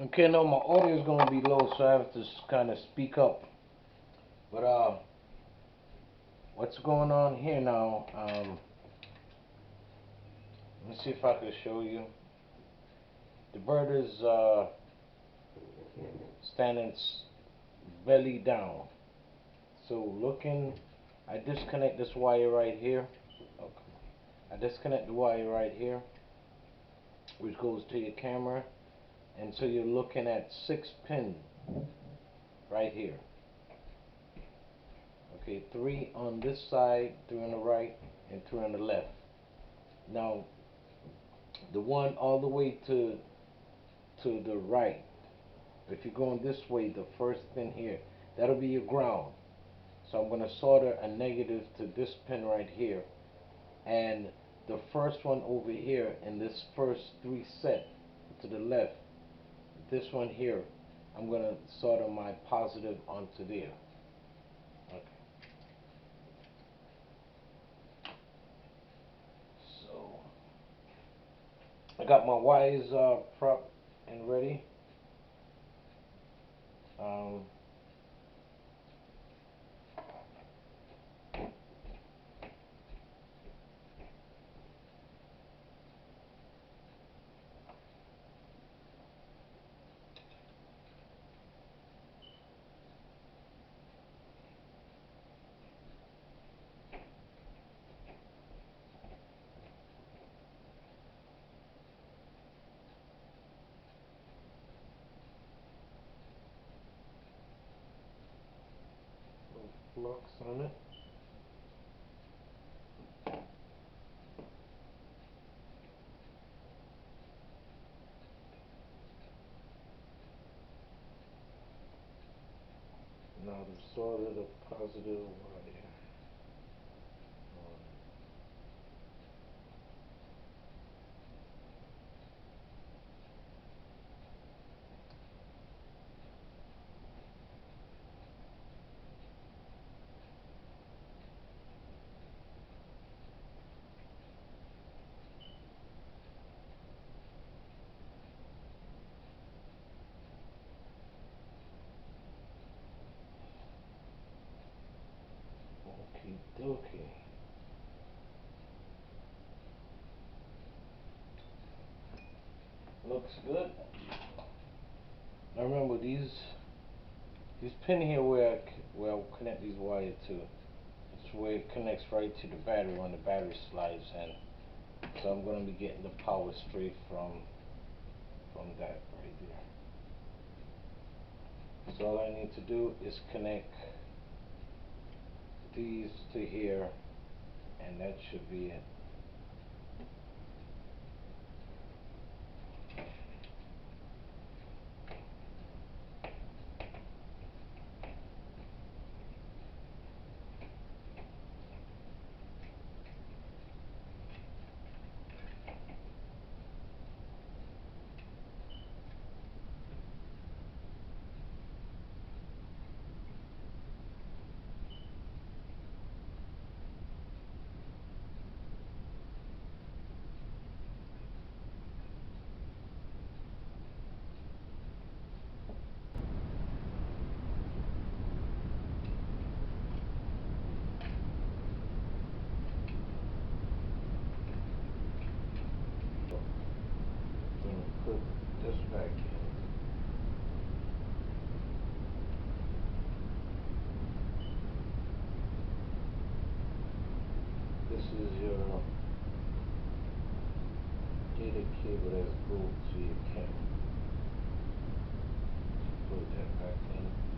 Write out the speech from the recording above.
Okay, now my audio is gonna be low, so I have to kind of speak up. But what's going on here now? Let me see if I can show you. The bird is standing belly down. So looking, I disconnect this wire right here. Okay. I disconnect the wire right here, which goes to your camera, and so you're looking at 6 pins right here. Okay, 3 on this side, 3 on the right, and 3 on the left. Now, the one all the way to the right, if you're going this way, the first pin here, that'll be your ground. So I'm going to solder a negative to this pin right here, and the first one over here in this first 3 set to the left, this one here, I'm going to solder my positive onto there. Okay. So I got my wires propped and ready. Um, Flux on it. Now to solder the positive wire. Okie dokie. Looks good. Now remember these pin here where I'll connect these wires to. It's where it connects right to the battery when the battery slides in. So I'm gonna be getting the power straight from that right there. So all I need to do is connect these to here, and that should be it. I'm gonna put this back in. This is your data cable that's goes to your camera. Put that back in.